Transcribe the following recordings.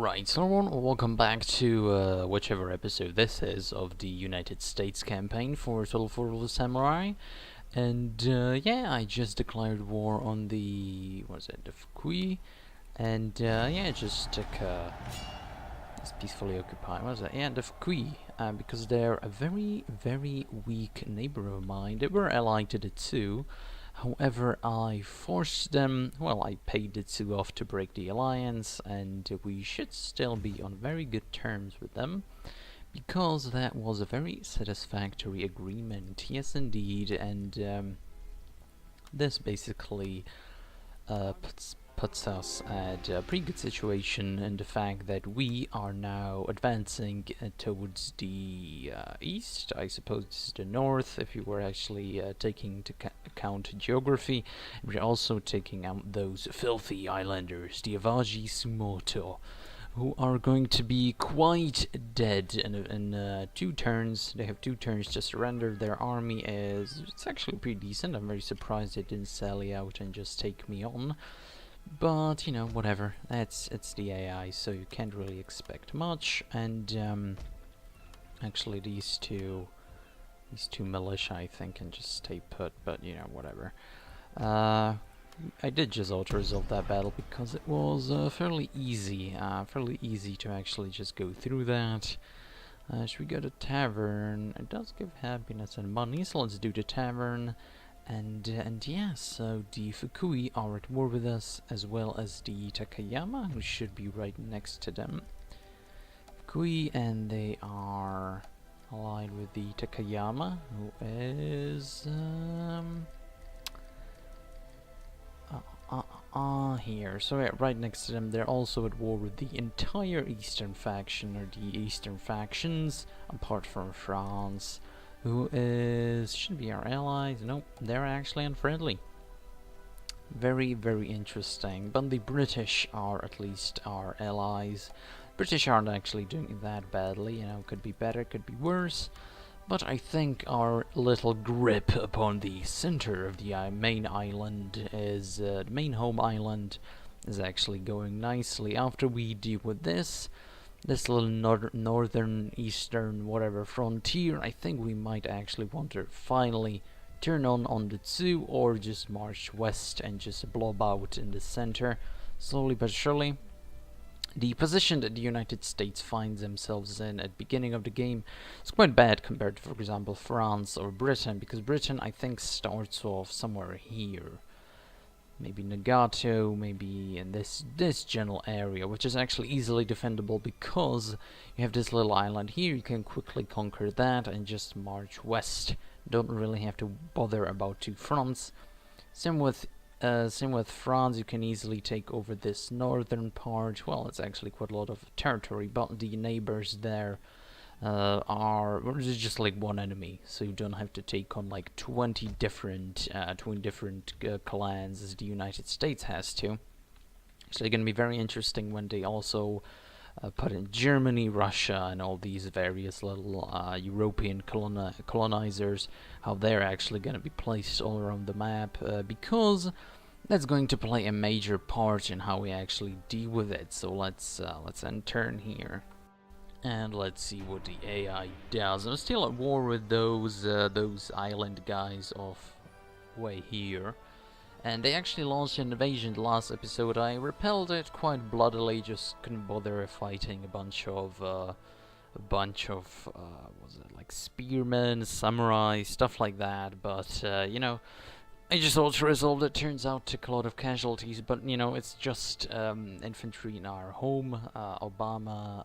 Alright, so everyone, welcome back to whichever episode this is of the United States campaign for Total War of the Samurai. And yeah, I just declared war on the, the Fukui. And yeah, just took, it's peacefully occupied, yeah, the Fukui. Because they're a very, very weak neighbor of mine. They were allied to the Tsu. However, I forced them, well, I paid the Tsu off to break the alliance, and we should still be on very good terms with them, because that was a very satisfactory agreement, yes indeed, and this basically puts us at a pretty good situation in the fact that we are now advancing towards the east. I suppose this is the north, if you were actually taking into account geography. We're also taking out those filthy islanders, the Avaji Sumoto, who are going to be quite dead in 2 turns. They have 2 turns to surrender. Their army it's actually pretty decent. I'm very surprised they didn't sally out and just take me on. But, you know, whatever. It's the AI, so you can't really expect much. And actually these two militia, I think, can just stay put, but, you know, whatever. I did just auto-resolve that battle because it was fairly easy to actually just go through that. Should we go to tavern? It does give happiness and money, so let's do the tavern. And yeah, so the Fukui are at war with us, as well as the Takayama, who should be right next to them. Fukui, and they are allied with the Takayama, who is here. So yeah, right next to them. They're also at war with the entire Eastern faction, or the Eastern factions, apart from France, who should be our allies. Nope, they're actually unfriendly. Very, very interesting. But the British are at least our allies. British aren't actually doing that badly, you know, could be better, could be worse. But I think our little grip upon the center of the main island is, the main home island, is actually going nicely. After we deal with this little northern, eastern, whatever frontier, I think we might actually want to finally turn on the Tsu, or just march west and just blob out in the center, slowly but surely. The position that the United States finds themselves in at the beginning of the game is quite bad compared to, for example, France or Britain, because Britain, I think, starts off somewhere here. Maybe Nagato, maybe in this general area, which is actually easily defendable because you have this little island here. You can quickly conquer that and just march west. Don't really have to bother about 2 fronts. Same with France. You can easily take over this northern part. Well, it's actually quite a lot of territory, but the neighbors there are just like one enemy, so you don't have to take on like 20 different clans as the United States has to. It's going to be very interesting when they also put in Germany, Russia, and all these various little European colonizers, how they're actually going to be placed all around the map, because that's going to play a major part in how we actually deal with it. So let's end turn here. And let's see what the AI does. I'm still at war with those island guys off way here. And they actually launched an invasion the last episode. I repelled it quite bloodily, just couldn't bother fighting a bunch of was it like spearmen, samurai, stuff like that. But you know, I just auto-resolved it. Turns out took a lot of casualties, but you know, it's just infantry in our home, Obama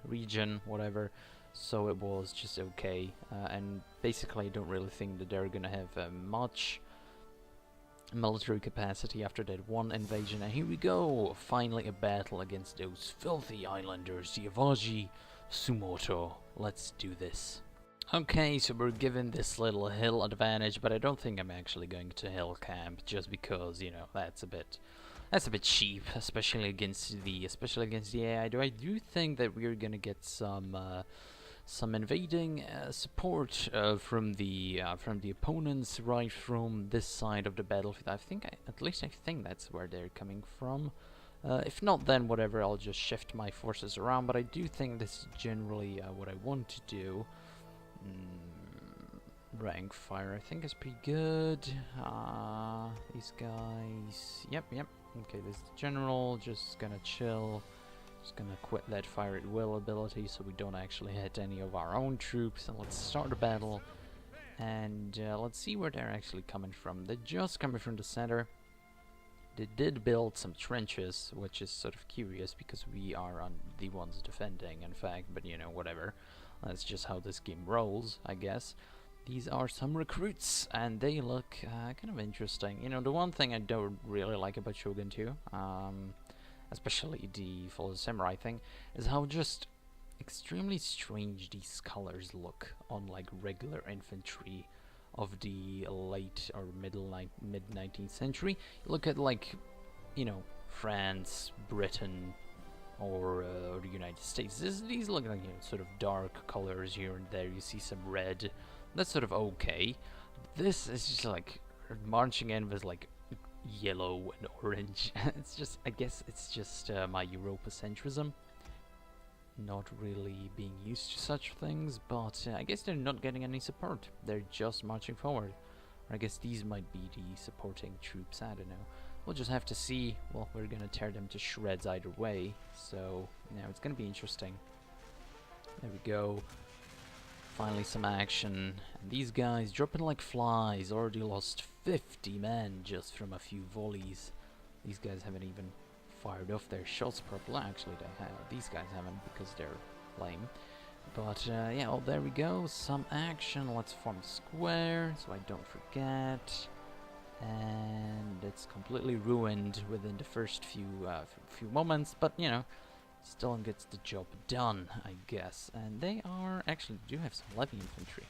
region, whatever. So it was just okay. And basically, I don't really think that they're gonna have much military capacity after that one invasion. And here we go, finally a battle against those filthy islanders, the Avaji Sumoto. Let's do this. Okay, so we're given this little hill advantage, but I don't think I'm actually going to hill camp, just because, you know, that's a bit cheap, especially against the AI. I do think that we're gonna get some invading support from the opponents right from this side of the battlefield. I think that's where they're coming from. If not, then whatever, I'll just shift my forces around, but I do think this is generally what I want to do. Rank fire, I think, is pretty good. These guys... Yep. Okay, this is general, just gonna chill. Just gonna quit that fire at will ability so we don't actually hit any of our own troops. And let's start a battle. And let's see where they're actually coming from. They're just coming from the center. They did build some trenches, which is sort of curious because we are on the ones defending, in fact, but you know, whatever. That's just how this game rolls, I guess. These are some recruits, and they look kind of interesting. You know, the one thing I don't really like about Shogun 2, especially the Fall of the Samurai thing, is how just extremely strange these colors look on like regular infantry of the late or mid 19th century. You look at, like, you know, France, Britain, or the United States. These look like, you know, sort of dark colors here and there. You see some red. That's sort of okay. This is just like marching in with like yellow and orange. It's just, I guess it's just my Europacentrism. Not really being used to such things, but I guess they're not getting any support. They're just marching forward. Or I guess these might be the supporting troops, I don't know. We'll just have to see. Well, we're gonna tear them to shreds either way, so, you know, it's gonna be interesting. There we go. Finally some action. And these guys dropping like flies. Already lost 50 men just from a few volleys. These guys haven't even fired off their shots properly. Actually, they have. These guys haven't because they're lame. But yeah, well, there we go. Some action. Let's form a square so I don't forget. And it's completely ruined within the first few moments. But you know, still gets the job done, I guess. And they are actually do have some levy infantry.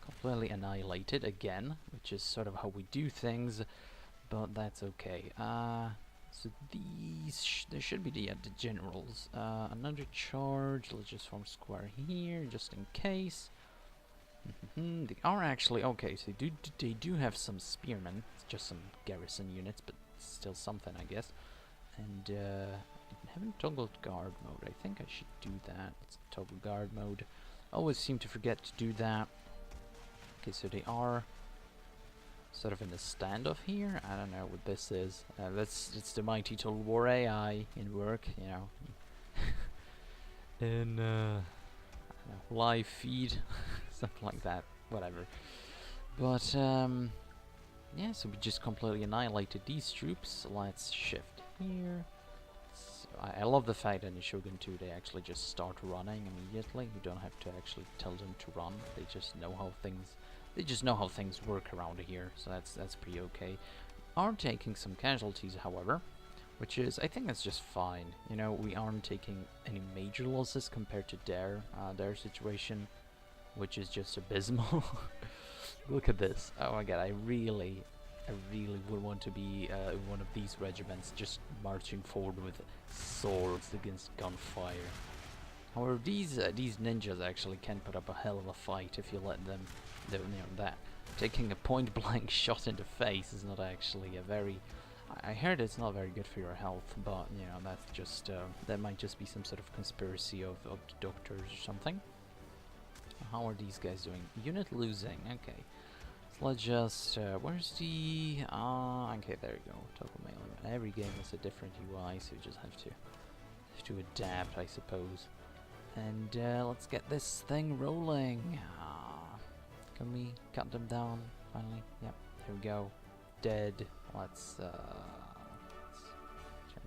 Completely annihilated again, which is sort of how we do things. But that's okay. So these, there should be the generals. Another charge, let's just form square here, just in case. They are actually, okay, so they do have some spearmen. It's just some garrison units, but still something, I guess. And, I haven't toggled guard mode. I think I should do that. Let's toggle guard mode. Always seem to forget to do that. Okay, so they are sort of in the standoff here. I don't know what this is. It's the mighty Total War AI in work, you know. In I don't know, live feed, something like that. Whatever. But yeah, so we just completely annihilated these troops. Let's shift here. So I love the fact that in Shogun 2 they actually just start running immediately. You don't have to actually tell them to run. They just know how things. They just know how things work around here, so that's pretty okay. Are taking some casualties, however, which is, I think that's just fine. You know, we aren't taking any major losses compared to their situation, which is just abysmal. Look at this. Oh my god, I really would want to be one of these regiments just marching forward with swords against gunfire. However, these ninjas actually can put up a hell of a fight if you let them do, you know, that. Taking a point-blank shot in the face is not actually a very... I heard it's not very good for your health, but, you know, that's just... that might just be some sort of conspiracy of the doctors or something. How are these guys doing? Unit losing, okay. So let's just... where's the... okay, there you go. Toggle melee. Every game has a different UI, so you just have to adapt, I suppose. And let's get this thing rolling. Can we cut them down finally? Yep, there we go. Dead. Let's turn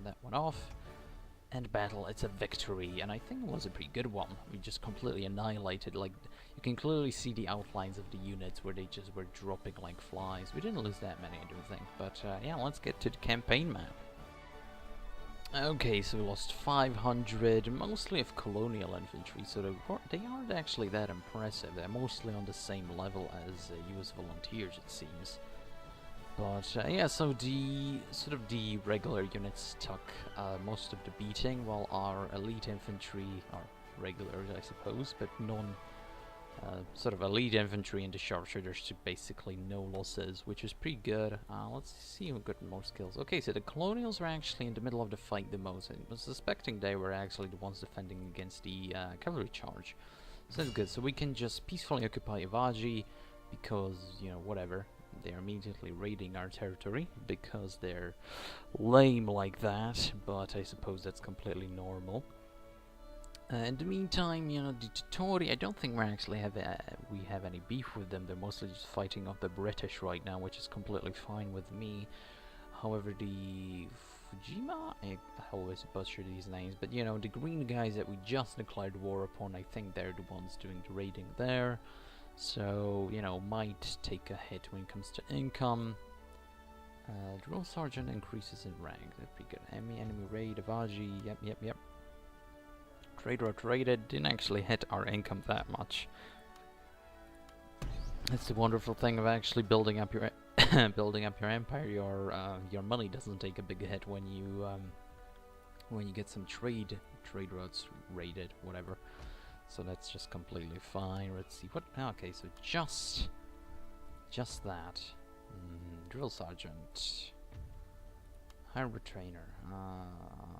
that one off. End battle. It's a victory, and I think it was a pretty good one. We just completely annihilated. Like, you can clearly see the outlines of the units where they just were dropping like flies. We didn't lose that many, I don't think. But yeah, let's get to the campaign map. Okay, so we lost 500, mostly of colonial infantry, so they aren't actually that impressive. They're mostly on the same level as US volunteers, it seems. But yeah, so the regular units took most of the beating, while our elite infantry are regulars, I suppose, but sort of elite infantry into sharpshooters to basically no losses, which is pretty good. Let's see who got more skills. Okay, so the colonials are actually in the middle of the fight the most. I was suspecting they were actually the ones defending against the cavalry charge. So that's good. So we can just peacefully occupy Ivaji because, you know, whatever. They're immediately raiding our territory because they're lame like that, but I suppose that's completely normal. In the meantime, you know, the Totori, I don't think we actually have we have any beef with them. They're mostly just fighting off the British right now, which is completely fine with me. However, the Fujima, I always butcher these names, but you know, the green guys that we just declared war upon, I think they're the ones doing the raiding there. So, you know, might take a hit when it comes to income. Drill Sergeant increases in rank. That's pretty good. Enemy raid, Avaji, yep. Trade route raided, didn't actually hit our income that much. That's the wonderful thing of actually building up your building up your empire. Your money doesn't take a big hit when you get some trade routes raided, whatever. So that's just completely fine. Let's see what. Okay, so just that. Drill sergeant, harbor trainer,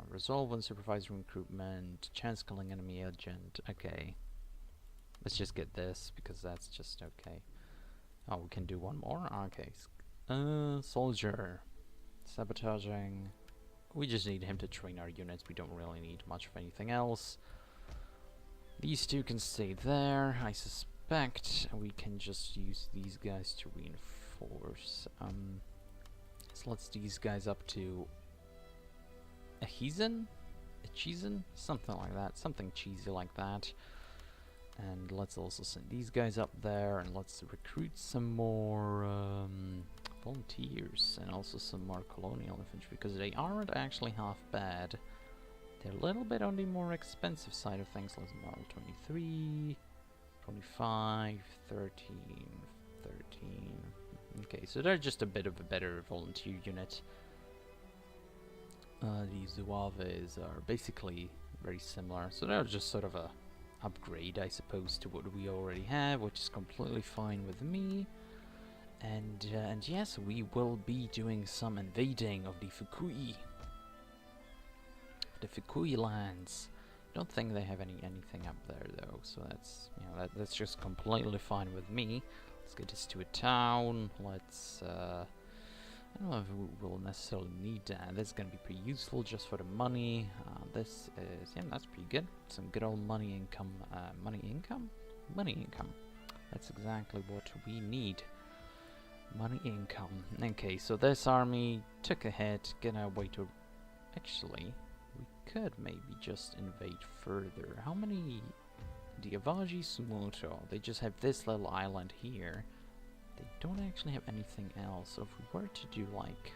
resolve and supervise recruitment, chance killing enemy agent. Okay, let's just get this because that's just okay. Oh, we can do one more. Okay, soldier, sabotaging. We just need him to train our units. We don't really need much of anything else. These two can stay there. I suspect we can just use these guys to reinforce. So let's these guys up to a Hezen? Something like that. Something cheesy like that. And let's also send these guys up there, and let's recruit some more volunteers and also some more colonial infantry, because they aren't actually half bad. They're a little bit on the more expensive side of things. Let's model 23, 25, 13, 13. Okay, so they're just a bit of a better volunteer unit. The Zouaves are basically very similar, so they're just sort of a upgrade, I suppose, to what we already have, which is completely fine with me. And yes, we will be doing some invading of the Fukui. The Fukui lands. Don't think they have anything up there though, so that's, you know, that's just completely fine with me. Let's get this to a town. Let's I don't know if we will necessarily need that. This is gonna be pretty useful just for the money. This is, yeah, that's pretty good. Some good old money income. Money income. That's exactly what we need. Money income. Okay, so this army took a hit. Gonna wait to. Actually, we could maybe just invade further. How many? The Avaji Sumoto. They just have this little island here. They don't actually have anything else. So if we were to do like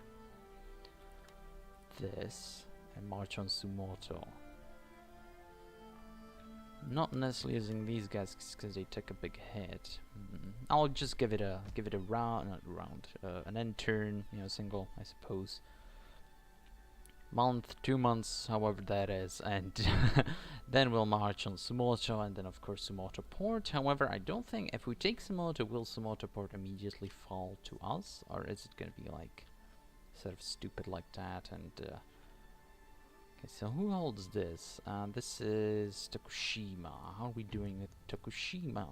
this and march on Sumoto, not necessarily using these guys because they took a big hit. I'll just give it a an end turn, you know, single, I suppose. Month, 2 months, however that is, and then we'll march on Sumoto, and then of course Sumoto Port. However, I don't think if we take Sumoto, will Sumoto Port immediately fall to us, or is it gonna be like sort of stupid like that? And okay, so who holds this? This is Tokushima. How are we doing with Tokushima?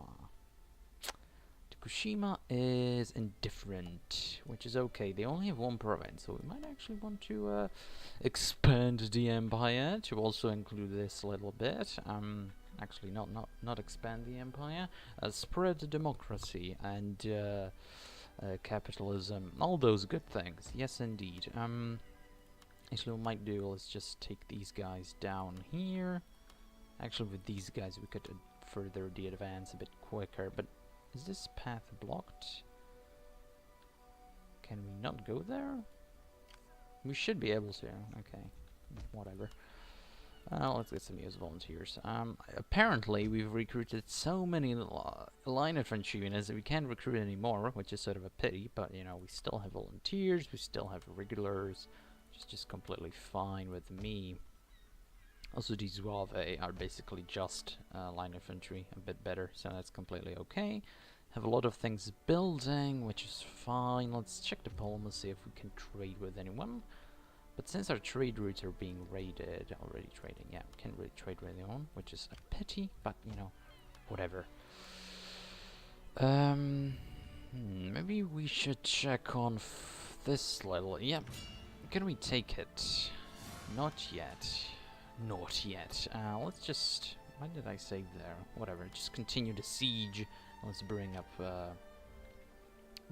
Tokushima is indifferent, which is okay. They only have one province, so we might actually want to expand the empire to also include this a little bit. Actually, not expand the empire. Spread the democracy and capitalism, all those good things. Yes, indeed. Actually, what we might do is just take these guys down here. Actually, with these guys, we could further the advance a bit quicker, but. Is this path blocked? Can we not go there? We should be able to. Okay, whatever. Let's get some US volunteers. Apparently, we've recruited so many line infantry units that we can't recruit anymore, which is sort of a pity. But you know, we still have volunteers. We still have regulars. Just completely fine with me. Also, these Zouave are basically just line infantry, a bit better, so that's completely okay. Have a lot of things building, which is fine. Let's check diplomacy if we can trade with anyone. But since our trade routes are being raided, already trading, yeah, we can't really trade with anyone, which is a pity, but you know, whatever. Maybe we should check on this little, yeah, can we take it? Not yet. Not yet. Let's just, why did I save there? Whatever, just continue the siege. Let's bring up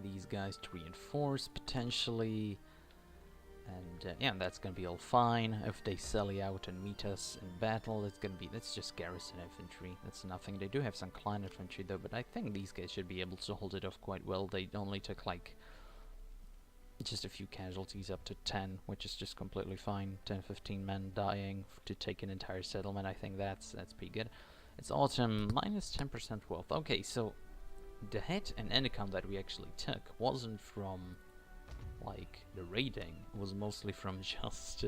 these guys to reinforce, potentially. And yeah, that's gonna be all fine. If they sally out and meet us in battle, that's just garrison infantry. That's nothing. They do have some clan infantry though, but I think these guys should be able to hold it off quite well. They only took like just a few casualties, up to 10, which is just completely fine. 10-15 men dying to take an entire settlement. I think that's pretty good. It's autumn, minus 10% wealth. Okay, so the hit and income that we actually took wasn't from like the raiding. It was mostly from just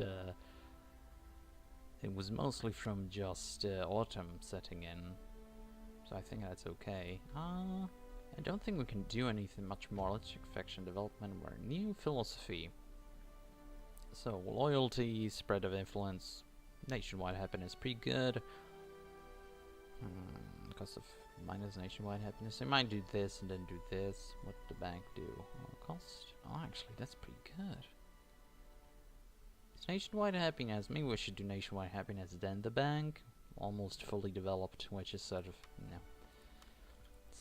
autumn setting in. So I think that's okay. I don't think we can do anything much more. Let's check faction development. We're new philosophy. So loyalty, spread of influence, nationwide happiness, pretty good. Cost of minus nationwide happiness. They might do this and then do this. What the bank do? Cost? Oh, actually, that's pretty good. It's nationwide happiness. Maybe we should do nationwide happiness then the bank. Almost fully developed, which is sort of, you know,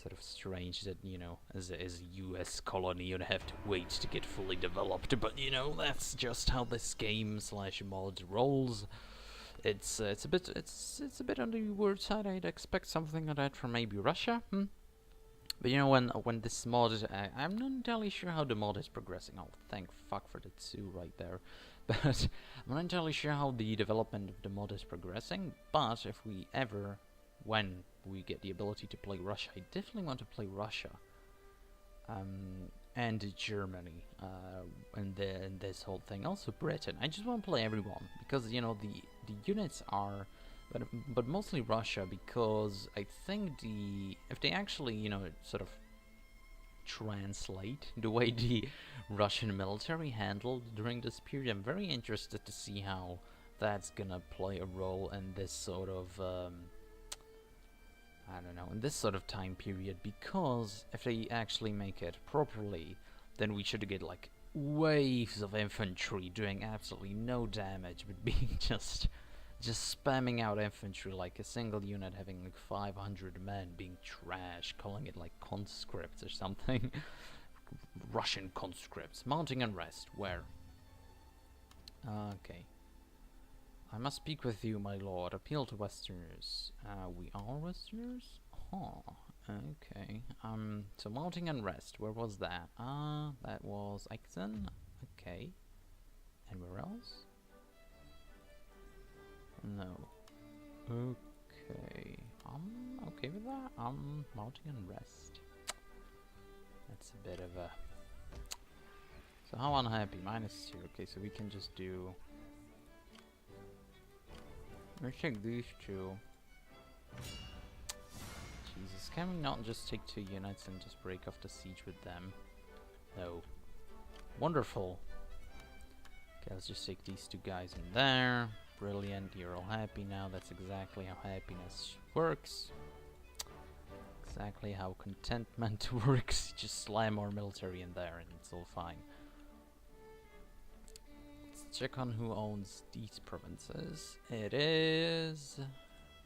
sort of strange that, you know, as a US colony you'd have to wait to get fully developed, but you know, that's just how this game / mod rolls. It's a bit on the weird side. I'd expect something like that from maybe Russia, But you know, when this mod, I'm not entirely sure how the mod is progressing. Oh, thank fuck for the 2 right there. But I'm not entirely sure how the development of the mod is progressing, but if we ever, when we get the ability to play Russia, I definitely want to play Russia. And Germany, and this whole thing. Also Britain. I just want to play everyone, because, you know, the units are, but mostly Russia, because I think if they actually, you know, sort of translate the way the Russian military handled during this period, I'm very interested to see how that's gonna play a role in this sort of I don't know, in this sort of time period, because if they actually make it properly, then we should get like waves of infantry doing absolutely no damage, but being just spamming out infantry, like a single unit having like 500 men being trash, calling it like conscripts or something. Russian conscripts. Mounting unrest, where? Okay. I must speak with you, my lord. Appeal to Westerners. We are Westerners? Huh. Okay. So mounting unrest. Where was that? That was Eichsen. Okay. And where else? No. Okay. I'm okay with that. Mounting unrest. That's a bit of a... So how unhappy? -2. Okay, so we can just do... Let's take these 2. Jesus, can we not just take 2 units and just break off the siege with them? No. Wonderful. Okay, let's just take these 2 guys in there. Brilliant, you're all happy now. That's exactly how happiness works. Exactly how contentment works. Just slam our military in there and it's all fine. Check on who owns these provinces. It is,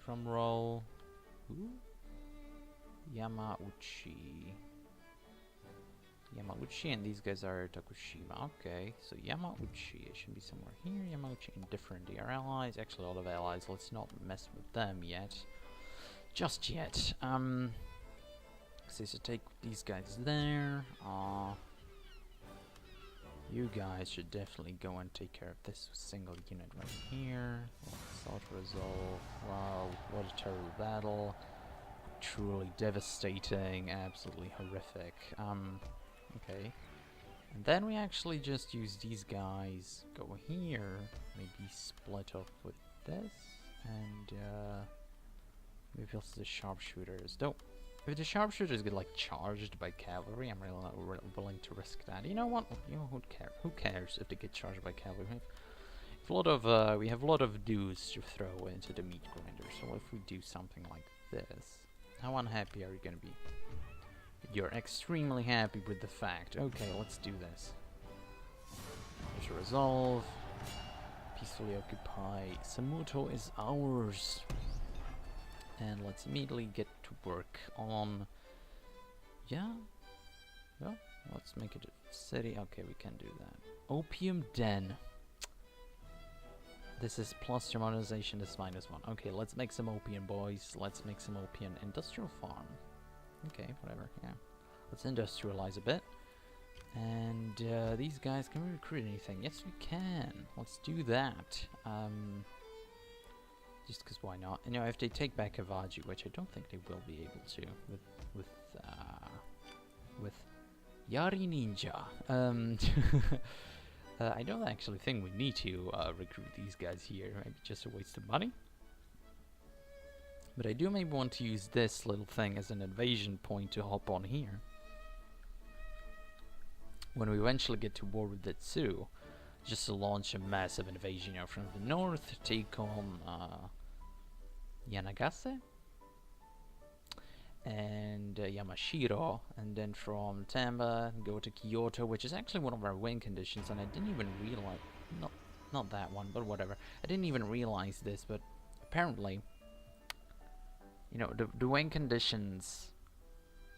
drum roll, who? Yamauchi, and these guys are Tokushima. Okay, so Yamauchi, it should be somewhere here. Yamauchi indifferent, they are allies. Actually, all of allies. Let's not mess with them yet, just yet. So take these guys there. You guys should definitely go and take care of this single unit right here. Assault resolve. Wow, what a terrible battle. Truly devastating, absolutely horrific. Okay. And then we actually just use these guys, go here, maybe split up with this, And maybe also the sharpshooters. Though, if the sharpshooters get like charged by cavalry, I'm really not willing to risk that. You know what? You know, who cares if they get charged by cavalry? We have a lot of dues to throw into the meat grinder. So if we do something like this, how unhappy are you gonna be? You're extremely happy with the fact. Okay, let's do this. To resolve. Peacefully occupy. Samuto is ours. And let's immediately get to work on... Yeah? Well, let's make it a city. Okay, we can do that. Opium Den. This is plus your modernization, this is -1. Okay, let's make some opium, boys. Let's make some opium industrial farm. Okay, whatever, yeah. Let's industrialize a bit. And these guys, can we recruit anything? Yes, we can. Let's do that. Just because why not? You know, if they take back Avaji, which I don't think they will be able to, with Yari Ninja. I don't actually think we need to recruit these guys here. Maybe just a waste of money. But I do maybe want to use this little thing as an invasion point to hop on here. When we eventually get to war with the Tsu, just to launch a massive invasion, you know, from the north, take on Yanagase and Yamashiro, and then from Tamba go to Kyoto, which is actually one of our win conditions, and I didn't even realize, not that one, but whatever. I didn't even realize this, but apparently, you know, the win conditions,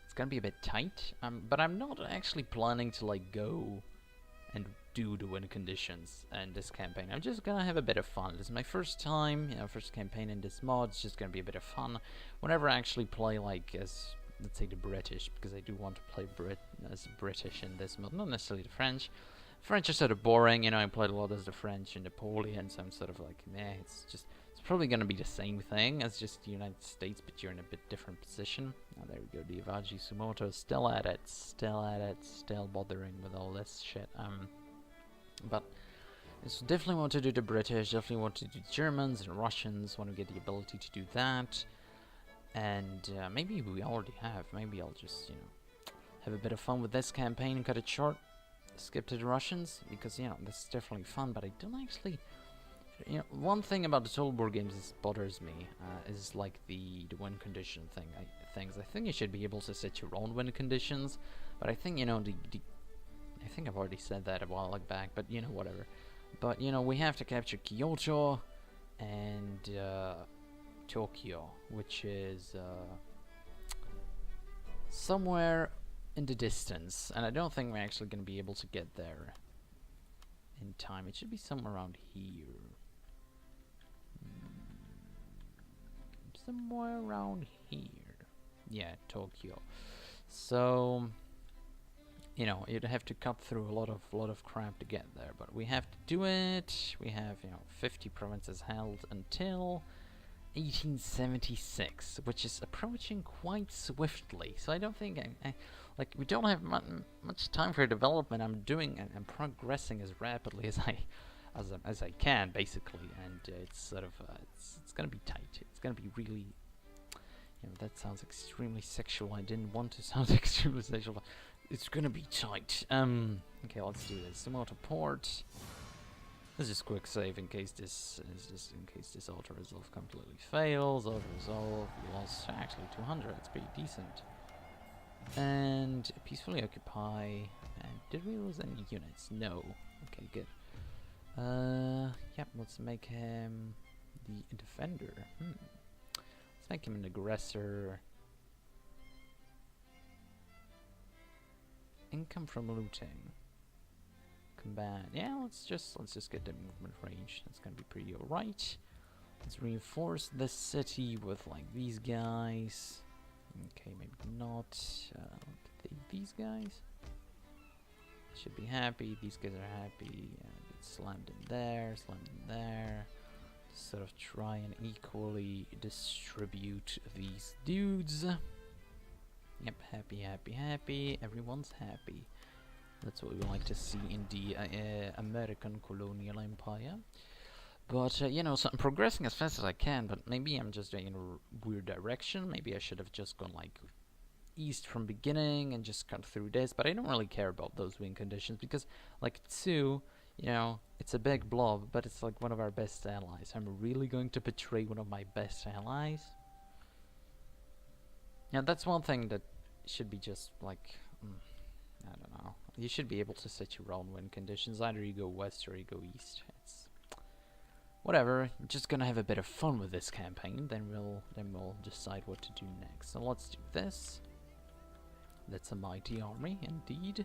it's gonna be a bit tight, but I'm not actually planning to like go and do the win conditions in this campaign. I'm just gonna have a bit of fun. This is my first time, you know, first campaign in this mod. It's just gonna be a bit of fun. Whenever I actually play like as, let's say, the British, because I do want to play as British in this mod, not necessarily the French. French are sort of boring, you know, I played a lot as the French and Napoleon, so I'm sort of like, meh, it's probably gonna be the same thing as just the United States, but you're in a bit different position. Oh, there we go, the Avaji Sumoto, still at it, still bothering with all this shit. But so definitely want to do the British, definitely want to do the Germans and Russians, want to get the ability to do that. And maybe we already have, maybe I'll just, you know, have a bit of fun with this campaign and cut it short. Skip to the Russians, because, you know, this is definitely fun, but I don't actually... You know, one thing about the Total War games that bothers me is like the win condition things. I think you should be able to set your own win conditions, but I think, you know, I think I've already said that a while back, but, you know, whatever. But, you know, we have to capture Kyoto and Tokyo, which is somewhere in the distance, and I don't think we're actually going to be able to get there in time. It should be somewhere around here. Somewhere around here. Yeah, Tokyo. So, you know, you'd have to cut through a lot of crap to get there, but we have to do it. We have, you know, 50 provinces held until 1876, which is approaching quite swiftly. So I don't think like we don't have much time for development. I'm progressing as rapidly as I can, basically, and it's sort of it's gonna be tight. It's gonna be really, you know, that sounds extremely sexual. I didn't want to sound extremely sexual, but it's gonna be tight. Okay, let's do this. Sumoto port. Let's just quick save in case this auto resolve completely fails. Auto resolve, we lost actually 200. That's pretty decent. And peacefully occupy. And did we lose any units? No. Okay, good. Yep. Let's make him the defender. Let's make him an aggressor. Income from looting. Combat. Yeah, let's just get the movement range. That's gonna be pretty alright. Let's reinforce this city with like these guys. Okay, maybe not. These guys should be happy. These guys are happy. Get slammed in there. Slammed in there. Just sort of try and equally distribute these dudes. Yep, happy, happy, happy. Everyone's happy. That's what we like to see in the American colonial empire. But, you know, so I'm progressing as fast as I can, but maybe I'm just doing in a weird direction. Maybe I should have just gone, like, east from beginning and just cut through this, but I don't really care about those wind conditions because, like, 2, you know, it's a big blob, but it's, like, one of our best allies. I'm really going to betray one of my best allies? Yeah, that's one thing that should be just, like, I don't know. You should be able to set your own wind conditions. Either you go west or you go east. It's whatever. I'm just gonna have a bit of fun with this campaign. Then we'll decide what to do next. So let's do this. That's a mighty army indeed.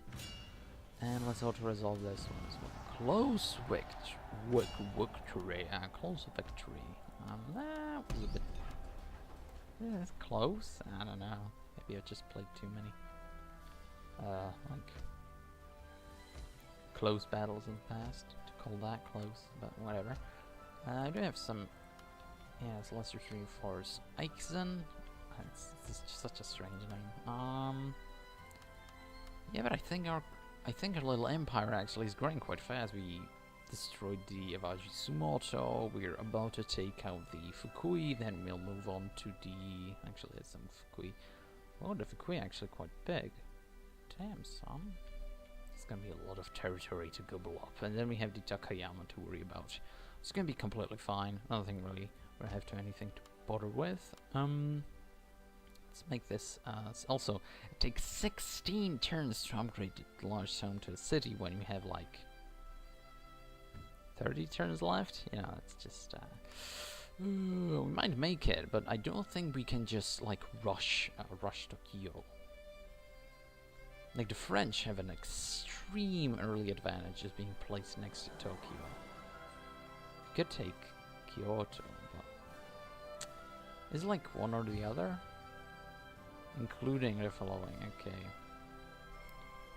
And let's auto-resolve this one as well. Close victory. Close victory. That was a bit. Yeah, it's close. I don't know. Maybe I just played too many. Like close battles in the past to call that close, but whatever. I do have some. Yes, Lesser 3 Force Eichsen. It's just such a strange name. Yeah, but I think our little empire actually is growing quite fast. We destroyed the Awaji Sumoto. We're about to take out the Fukui. Then we'll move on to the. Actually, there's some Fukui. Oh, the Fukui actually quite big. Damn, son. It's gonna be a lot of territory to gobble up. And then we have the Takayama to worry about. It's gonna be completely fine. Nothing really we have anything to bother with. Let's make this. Also, it takes 16 turns to upgrade the large town to a city when you have like 30 turns left. You know, it's just. We might make it, but I don't think we can just like rush Tokyo. Like the French have an extreme early advantage just being placed next to Tokyo. You could take Kyoto, but is it like one or the other? Including the following, okay.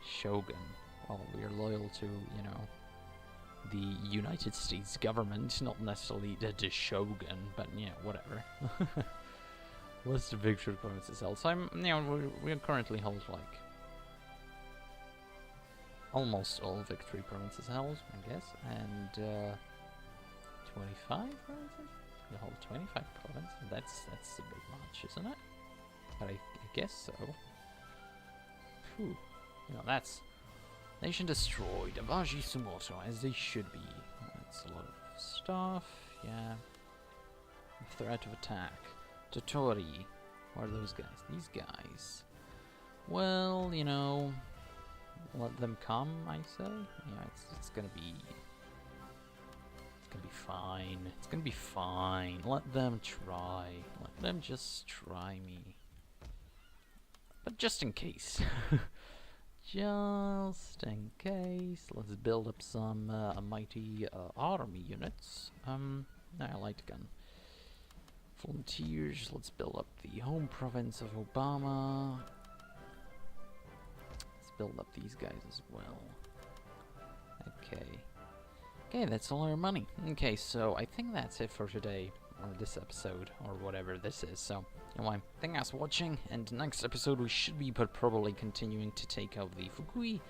Shogun. Well, we're loyal to, you know, the United States government, not necessarily the Shogun, but yeah, whatever. What's the victory provinces held? So I'm, you know, we currently hold like almost all victory provinces held, I guess, and 25 provinces? We hold 25 provinces. That's a bit much, isn't it? But I guess so. Phew. You know, that's nation destroyed. Awaji Sumoto, as they should be. That's a lot of stuff. Yeah. Threat of attack. Totori. What are those guys? These guys. Well, you know, let them come, I say. Yeah, it's gonna be fine. It's gonna be fine. Let them try. Let them just try me. But just in case. Just in case. Let's build up some mighty army units. I light gun. Volunteers. Let's build up the home province of Obama. Let's build up these guys as well. Okay. Okay, that's all our money. Okay, so I think that's it for today, or this episode, or whatever this is. So, anyway, thanks for watching, and next episode we should be probably continuing to take out the Fukui,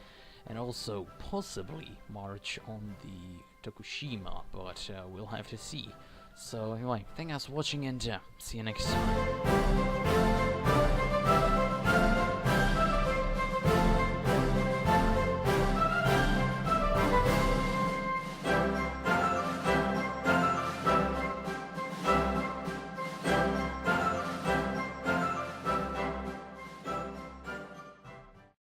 and also possibly march on the Tokushima, but we'll have to see. So, anyway, thanks for watching, and see you next time.